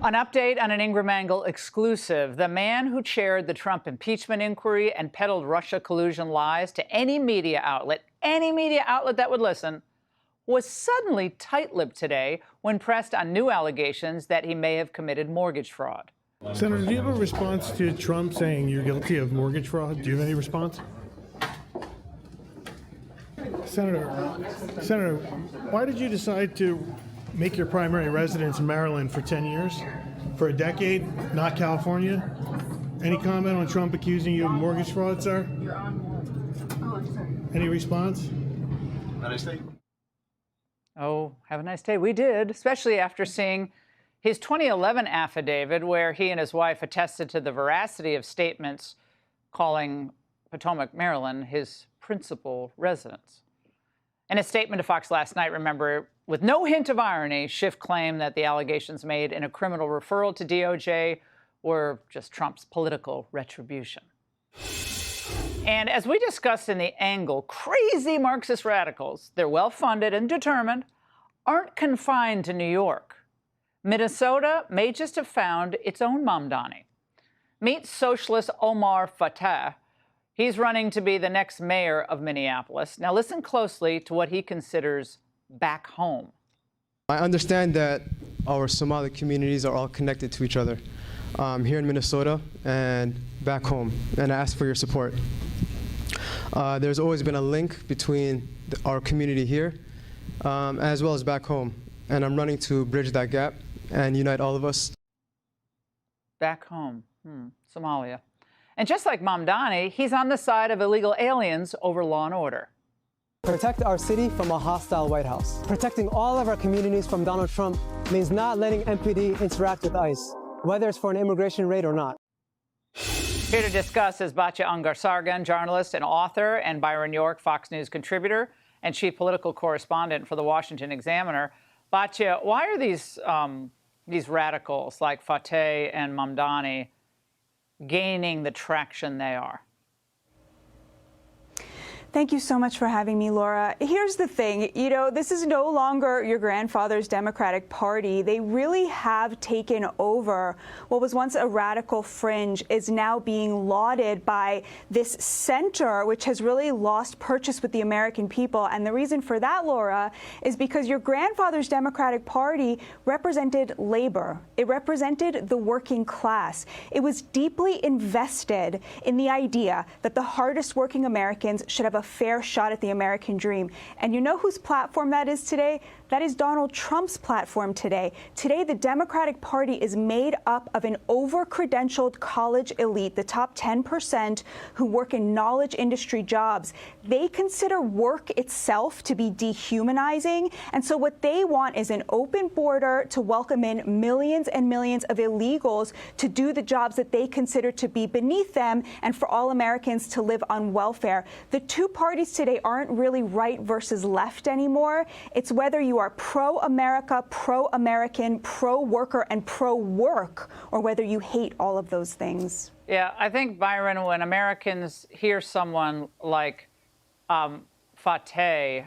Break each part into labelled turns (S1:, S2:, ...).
S1: An update on an Ingram Angle exclusive. The man who chaired the Trump impeachment inquiry and peddled Russia collusion lies to any media outlet that would listen, was suddenly tight-lipped today when pressed on new allegations that he may have committed mortgage fraud.
S2: Senator, do you have a response to Trump saying you're guilty of mortgage fraud? Do you have any response? Senator, why did you decide to make your primary residence in Maryland for 10 years, for a decade, not California? Any comment on Trump accusing you of mortgage fraud, sir?
S3: You're on hold. Oh, I'm sorry.
S2: Any response?
S4: Nice day.
S1: Oh, have a nice day. We did, especially after seeing his 2011 affidavit where he and his wife attested to the veracity of statements calling Potomac, Maryland, his principal residence. In a statement to Fox last night, remember, with no hint of irony, Schiff claimed that the allegations made in a criminal referral to DOJ were just Trump's political retribution. And as we discussed in The Angle, crazy Marxist radicals, they're well-funded and determined, aren't confined to New York. Minnesota may just have found its own Mamdani. Meet socialist Omar Fateh. He's running to be the next mayor of Minneapolis. Now listen closely to what he considers back home.
S5: I understand that our Somali communities are all connected to each other here in Minnesota and back home, and I ask for your support. There's always been a link between our community here as well as back home, and I'm running to bridge that gap and unite all of us.
S1: Back home, Somalia. And just like Mamdani, he's on the side of illegal aliens over law and order.
S6: Protect our city from a hostile White House. Protecting all of our communities from Donald Trump means not letting MPD interact with ICE, whether it's for an immigration raid or not.
S1: Here to discuss is Batya Ungar-Sargon, journalist and author, and Byron York, Fox News contributor and chief political correspondent for the Washington Examiner. Batya, why are these radicals like Fateh and Mamdani gaining the traction they are?
S3: Thank you so much for having me, Laura. Here's the thing, this is no longer your grandfather's Democratic Party. They really have taken over what was once a radical fringe, is now being lauded by this center, which has really lost purchase with the American people. And the reason for that, Laura, is because your grandfather's Democratic Party represented labor. It represented the working class. It was deeply invested in the idea that the hardest working Americans should have a fair shot at the American dream. And you know whose platform that is today? That is Donald Trump's platform today. Today, the Democratic Party is made up of an over-credentialed college elite, the top 10% who work in knowledge industry jobs. They consider work itself to be dehumanizing. And so what they want is an open border to welcome in millions and millions of illegals to do the jobs that they consider to be beneath them, and for all Americans to live on welfare. The two parties today aren't really right versus left anymore. It's whether you are pro-America, pro-American, pro-worker, and pro-work, or whether you hate all of those things.
S1: Yeah, I think, Byron, when Americans hear someone like Fateh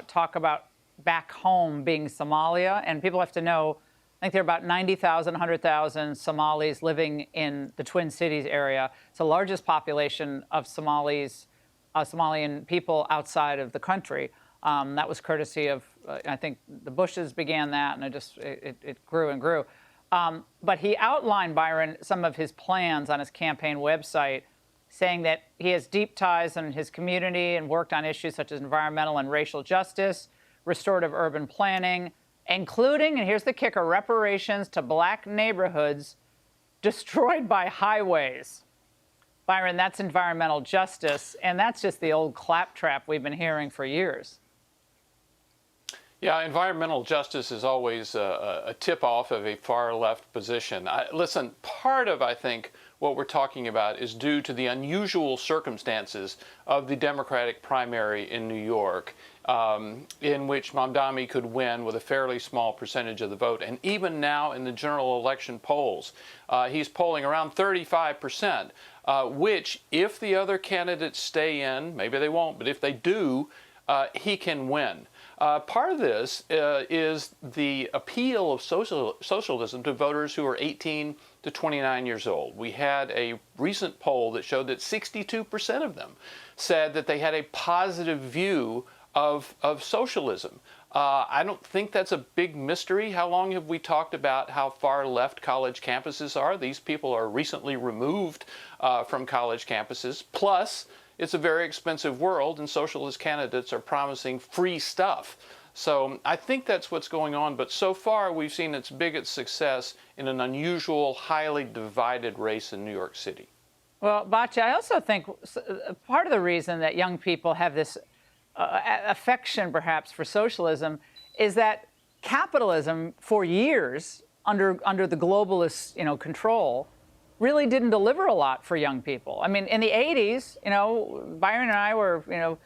S1: talk about back home being Somalia, and people have to know, I think there are about 90,000, 100,000 Somalis living in the Twin Cities area. It's the largest population of Somalian people outside of the country. That was courtesy of, I think, the Bushes began that, and it grew and grew. But he outlined, Byron, some of his plans on his campaign website, saying that he has deep ties in his community and worked on issues such as environmental and racial justice, restorative urban planning, including, and here's the kicker, reparations to black neighborhoods destroyed by highways. Byron, that's environmental justice, and that's just the old claptrap we've been hearing for years.
S7: Yeah, environmental justice is always a tip-off of a far-left position. Listen, part of, I think, what we're talking about is due to the unusual circumstances of the Democratic primary in New York, in which Mamdani could win with a fairly small percentage of the vote. And even now in the general election polls, he's polling around 35%, which, if the other candidates stay in, maybe they won't, but if they do, he can win. Part of this is the appeal of socialism to voters who are 18 to 29 years old. We had a recent poll that showed that 62% of them said that they had a positive view of socialism. I don't think that's a big mystery. How long have we talked about how far left college campuses are? These people are recently removed from college campuses. Plus, it's a very expensive world, and socialist candidates are promising free stuff. So I think that's what's going on. But so far, we've seen its biggest success in an unusual, highly divided race in New York City.
S1: Well, Batya, I also think part of the reason that young people have this affection, perhaps, for socialism is that capitalism, for years under the globalist, control, really didn't deliver a lot for young people. I mean, in the 80s, Byron and I were,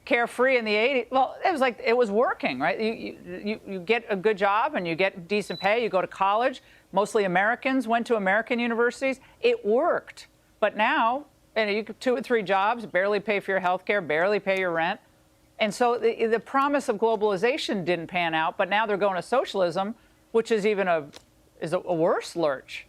S1: carefree in the 80s. Well, it was working, right? You get a good job and you get decent pay. You go to college. Mostly Americans went to American universities. It worked. But now, you get 2 or 3 jobs, barely pay for your health care, barely pay your rent. And so the promise of globalization didn't pan out, but now they're going to socialism, which is even a worse lurch.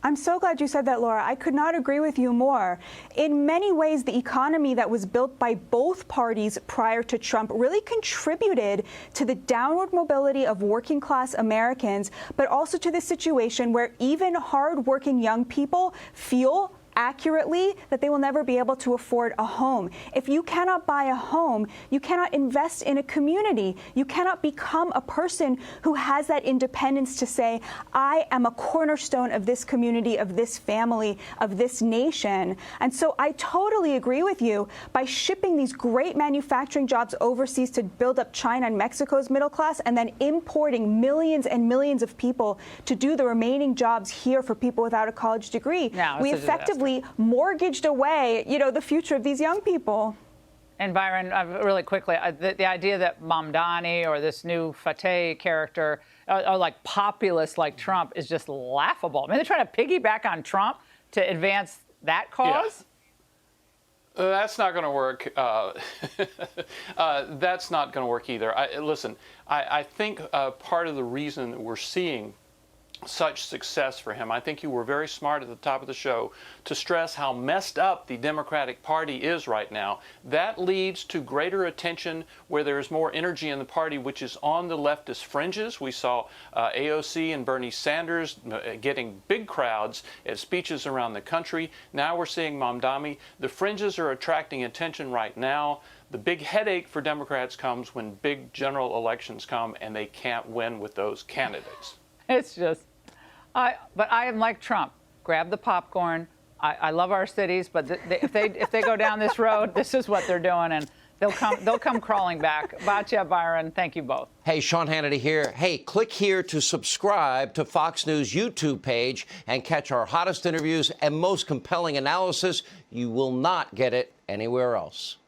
S3: I'm so glad you said that, Laura. I could not agree with you more. In many ways, the economy that was built by both parties prior to Trump really contributed to the downward mobility of working class Americans, but also to the situation where even hardworking young people feel accurately that they will never be able to afford a home. If you cannot buy a home, you cannot invest in a community. You cannot become a person who has that independence to say, I am a cornerstone of this community, of this family, of this nation. And so I totally agree with you. By shipping these great manufacturing jobs overseas to build up China and Mexico's middle class, and then importing millions and millions of people to do the remaining jobs here for people without a college degree, we effectively mortgaged away, the future of these young people.
S1: And Byron, really quickly, the idea that Mamdani or this new Fateh character are like populists like Trump is just laughable. I mean, they're trying to piggyback on Trump to advance that cause?
S7: Yeah. That's not going to work. That's not going to work either. I think part of the reason that we're seeing such success for him. I think you were very smart at the top of the show to stress how messed up the Democratic Party is right now. That leads to greater attention where there's more energy in the party, which is on the leftist fringes. We saw AOC and Bernie Sanders getting big crowds at speeches around the country. Now we're seeing Mamdani. The fringes are attracting attention right now. The big headache for Democrats comes when big general elections come and they can't win with those candidates.
S1: It's just, but I am like Trump. Grab the popcorn. I love our cities, but if they go down this road, this is what they're doing, and they'll come crawling back. Batya, Byron, thank you both.
S4: Hey, Sean Hannity here. Hey, click here to subscribe to Fox News YouTube page and catch our hottest interviews and most compelling analysis. You will not get it anywhere else.